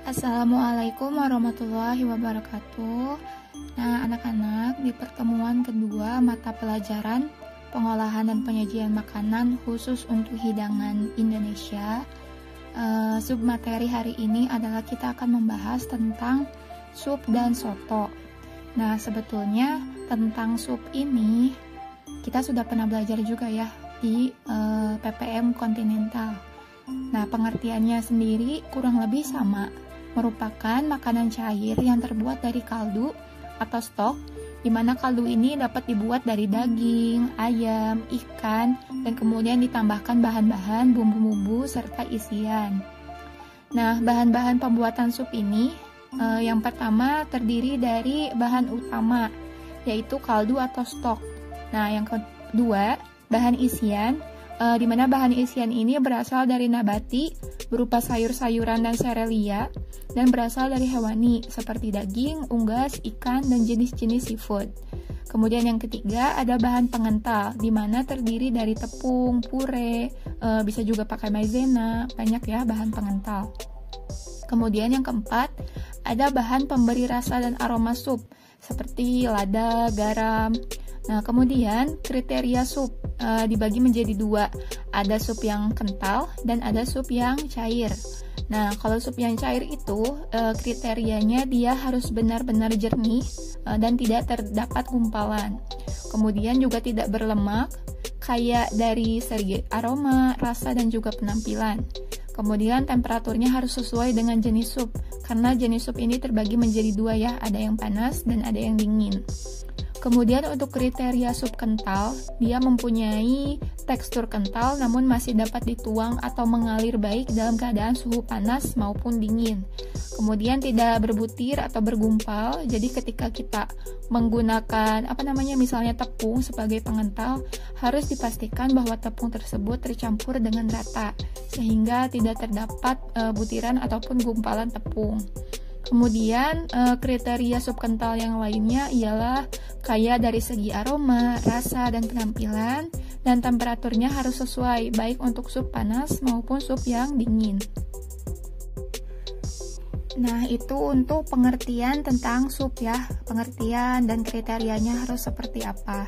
Assalamualaikum warahmatullahi wabarakatuh. Nah, anak-anak, di pertemuan kedua mata pelajaran pengolahan dan penyajian makanan khusus untuk hidangan Indonesia, submateri hari ini adalah kita akan membahas tentang sup dan soto. Nah, sebetulnya tentang sup ini kita sudah pernah belajar juga ya di PPM Kontinental. Nah, pengertiannya sendiri kurang lebih sama, merupakan makanan cair yang terbuat dari kaldu atau stok, di mana kaldu ini dapat dibuat dari daging, ayam, ikan, dan kemudian ditambahkan bahan-bahan bumbu-bumbu serta isian. Nah, bahan-bahan pembuatan sup ini yang pertama terdiri dari bahan utama, yaitu kaldu atau stok. Nah, yang kedua, bahan isian, di mana bahan isian ini berasal dari nabati berupa sayur-sayuran dan serelia, dan berasal dari hewani seperti daging, unggas, ikan, dan jenis-jenis seafood. Kemudian yang ketiga ada bahan pengental, di mana terdiri dari tepung, pure, bisa juga pakai maizena, banyak ya bahan pengental. Kemudian yang keempat ada bahan pemberi rasa dan aroma sup seperti lada, garam. Nah, kemudian kriteria sup dibagi menjadi dua, ada sup yang kental dan ada sup yang cair. Nah, kalau sup yang cair itu kriterianya dia harus benar-benar jernih dan tidak terdapat gumpalan. Kemudian juga tidak berlemak, kaya dari segi aroma, rasa, dan juga penampilan. Kemudian temperaturnya harus sesuai dengan jenis sup, karena jenis sup ini terbagi menjadi dua ya, ada yang panas dan ada yang dingin. Kemudian untuk kriteria sup kental, dia mempunyai tekstur kental namun masih dapat dituang atau mengalir baik dalam keadaan suhu panas maupun dingin. Kemudian tidak berbutir atau bergumpal, jadi ketika kita menggunakan misalnya tepung sebagai pengental, harus dipastikan bahwa tepung tersebut tercampur dengan rata, sehingga tidak terdapat butiran ataupun gumpalan tepung. Kemudian kriteria sup kental yang lainnya ialah kaya dari segi aroma, rasa, dan penampilan, dan temperaturnya harus sesuai baik untuk sup panas maupun sup yang dingin. Nah, itu untuk pengertian tentang sup ya, pengertian dan kriterianya harus seperti apa.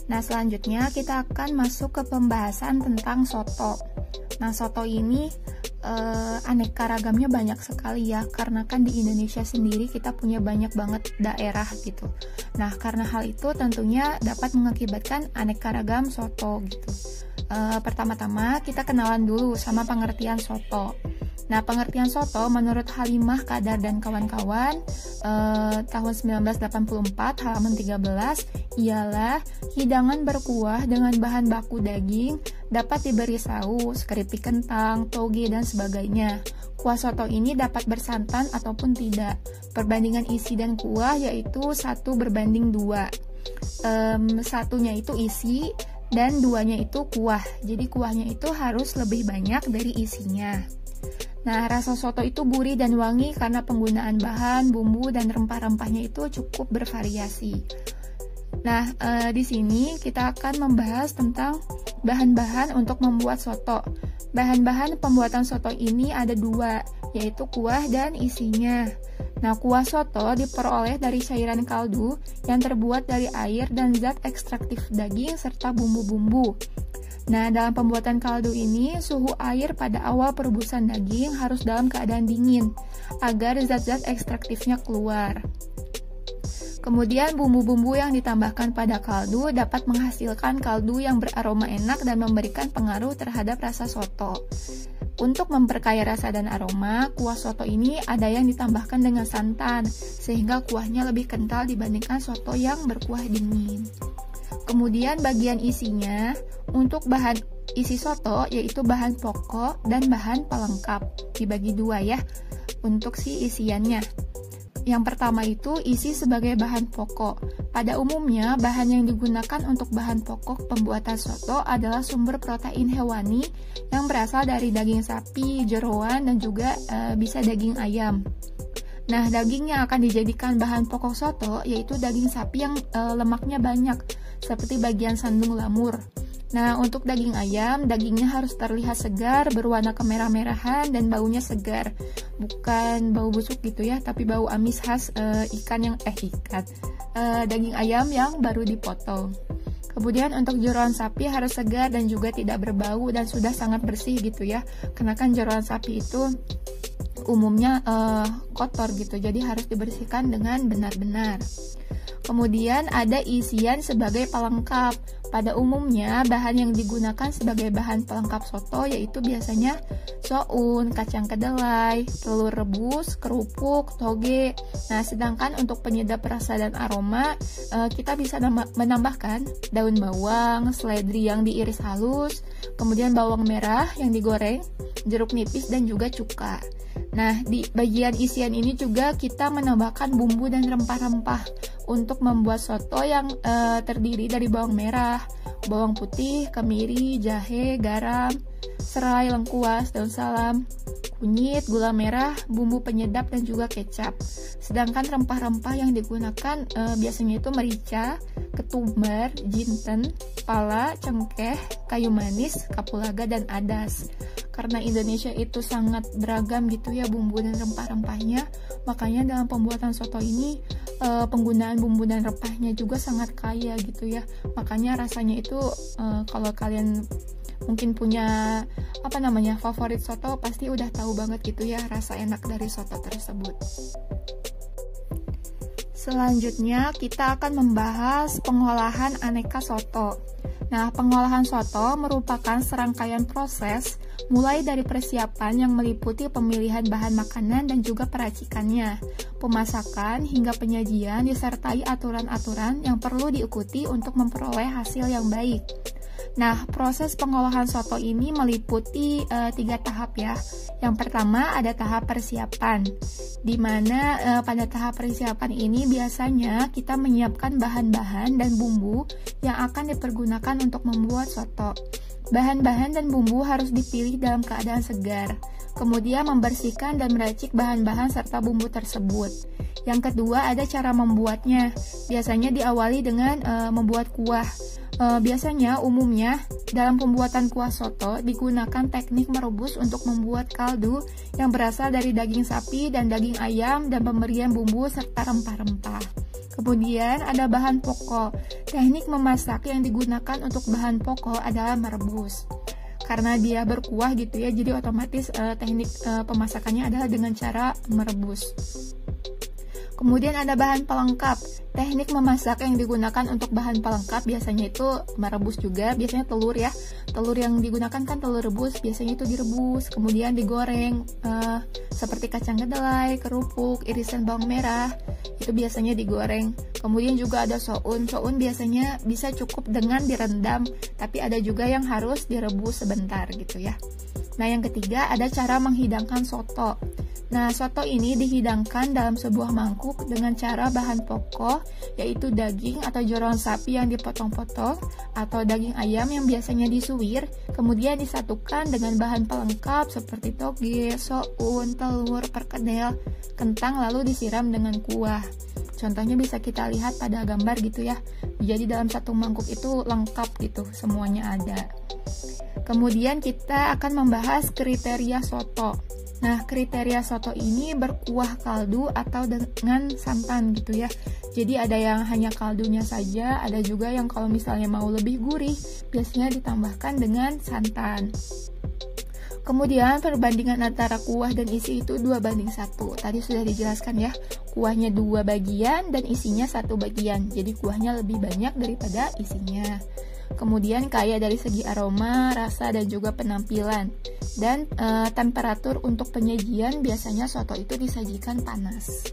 Nah, selanjutnya kita akan masuk ke pembahasan tentang soto. Nah, soto ini aneka ragamnya banyak sekali ya, karena kan di Indonesia sendiri kita punya banyak banget daerah gitu. Nah, karena hal itu tentunya dapat mengakibatkan aneka ragam soto gitu. Pertama-tama kita kenalan dulu sama pengertian soto. Nah, pengertian soto menurut Halimah Kadar dan kawan-kawan tahun 1984 halaman 13 ialah hidangan berkuah dengan bahan baku daging, dapat diberi saus, keripik kentang, toge, dan sebagainya. Kuah soto ini dapat bersantan ataupun tidak. Perbandingan isi dan kuah yaitu 1:2. Satunya itu isi dan duanya itu kuah. Jadi kuahnya itu harus lebih banyak dari isinya. Nah, rasa soto itu gurih dan wangi karena penggunaan bahan, bumbu, dan rempah-rempahnya itu cukup bervariasi. Nah, di sini kita akan membahas tentang bahan-bahan untuk membuat soto. Bahan-bahan pembuatan soto ini ada dua, yaitu kuah dan isinya. Nah, kuah soto diperoleh dari cairan kaldu yang terbuat dari air dan zat ekstraktif daging serta bumbu-bumbu. Nah, dalam pembuatan kaldu ini, suhu air pada awal perebusan daging harus dalam keadaan dingin, agar zat-zat ekstraktifnya keluar. Kemudian bumbu-bumbu yang ditambahkan pada kaldu dapat menghasilkan kaldu yang beraroma enak dan memberikan pengaruh terhadap rasa soto. Untuk memperkaya rasa dan aroma, kuah soto ini ada yang ditambahkan dengan santan, sehingga kuahnya lebih kental dibandingkan soto yang berkuah dingin. Kemudian bagian isinya, untuk bahan isi soto yaitu bahan pokok dan bahan pelengkap, dibagi dua ya untuk si isiannya. Yang pertama itu isi sebagai bahan pokok. Pada umumnya bahan yang digunakan untuk bahan pokok pembuatan soto adalah sumber protein hewani yang berasal dari daging sapi, jeroan, dan juga bisa daging ayam. Nah, daging yang akan dijadikan bahan pokok soto yaitu daging sapi yang lemaknya banyak, seperti bagian sandung lamur. Nah, untuk daging ayam, dagingnya harus terlihat segar, berwarna kemerah-merahan, dan baunya segar. Bukan bau busuk gitu ya, tapi bau amis khas daging ayam yang baru dipotong. Kemudian untuk jeroan sapi harus segar dan juga tidak berbau dan sudah sangat bersih gitu ya. Karena kan jeroan sapi itu umumnya kotor gitu, jadi harus dibersihkan dengan benar-benar. Kemudian ada isian sebagai pelengkap. Pada umumnya bahan yang digunakan sebagai bahan pelengkap soto yaitu biasanya soun, kacang kedelai, telur rebus, kerupuk, toge. Nah, sedangkan untuk penyedap rasa dan aroma kita bisa menambahkan daun bawang, seledri yang diiris halus, kemudian bawang merah yang digoreng, jeruk nipis dan juga cuka. Nah, di bagian isian ini juga kita menambahkan bumbu dan rempah-rempah untuk membuat soto yang terdiri dari bawang merah, bawang putih, kemiri, jahe, garam, serai, lengkuas, daun salam, kunyit, gula merah, bumbu penyedap dan juga kecap. Sedangkan rempah-rempah yang digunakan biasanya itu merica, ketumbar, jinten, pala, cengkeh, kayu manis, kapulaga dan adas. Karena Indonesia itu sangat beragam gitu ya bumbu dan rempah-rempahnya, makanya dalam pembuatan soto ini penggunaan bumbu dan rempahnya juga sangat kaya gitu ya. Makanya rasanya itu kalau kalian mungkin punya favorit soto, pasti udah tahu banget gitu ya rasa enak dari soto tersebut. Selanjutnya kita akan membahas pengolahan aneka soto. Nah, pengolahan soto merupakan serangkaian proses mulai dari persiapan yang meliputi pemilihan bahan makanan dan juga peracikannya, pemasakan hingga penyajian disertai aturan-aturan yang perlu diikuti untuk memperoleh hasil yang baik. Nah, proses pengolahan soto ini meliputi 3 tahap ya. Yang pertama ada tahap persiapan, di mana pada tahap persiapan ini biasanya kita menyiapkan bahan-bahan dan bumbu yang akan dipergunakan untuk membuat soto. Bahan-bahan dan bumbu harus dipilih dalam keadaan segar. Kemudian membersihkan dan meracik bahan-bahan serta bumbu tersebut. Yang kedua ada cara membuatnya. Biasanya diawali dengan membuat kuah. Biasanya umumnya dalam pembuatan kuah soto digunakan teknik merebus untuk membuat kaldu yang berasal dari daging sapi dan daging ayam dan pemberian bumbu serta rempah-rempah. Kemudian ada bahan pokok. Teknik memasak yang digunakan untuk bahan pokok adalah merebus. Karena dia berkuah gitu ya, jadi otomatis teknik pemasakannya adalah dengan cara merebus. Kemudian ada bahan pelengkap. Teknik memasak yang digunakan untuk bahan pelengkap biasanya itu merebus juga, biasanya telur ya. Telur yang digunakan kan telur rebus, biasanya itu direbus, kemudian digoreng seperti kacang kedelai, kerupuk, irisan bawang merah, itu biasanya digoreng. Kemudian juga ada soun. Soun biasanya bisa cukup dengan direndam, tapi ada juga yang harus direbus sebentar gitu ya. Nah, yang ketiga ada cara menghidangkan soto. Nah, soto ini dihidangkan dalam sebuah mangkuk dengan cara bahan pokok, yaitu daging atau jeroan sapi yang dipotong-potong, atau daging ayam yang biasanya disuwir, kemudian disatukan dengan bahan pelengkap seperti toge, soun, telur, perkedel, kentang, lalu disiram dengan kuah. Contohnya bisa kita lihat pada gambar gitu ya. Jadi dalam satu mangkuk itu lengkap gitu, semuanya ada. Kemudian kita akan membahas kriteria soto. Nah, kriteria soto ini berkuah kaldu atau dengan santan gitu ya. Jadi ada yang hanya kaldunya saja, ada juga yang kalau misalnya mau lebih gurih, biasanya ditambahkan dengan santan. Kemudian perbandingan antara kuah dan isi itu 2:1. Tadi sudah dijelaskan ya, kuahnya 2 bagian dan isinya 1 bagian. Jadi kuahnya lebih banyak daripada isinya. Kemudian kaya dari segi aroma, rasa, dan juga penampilan. Dan temperatur untuk penyajian biasanya soto itu disajikan panas.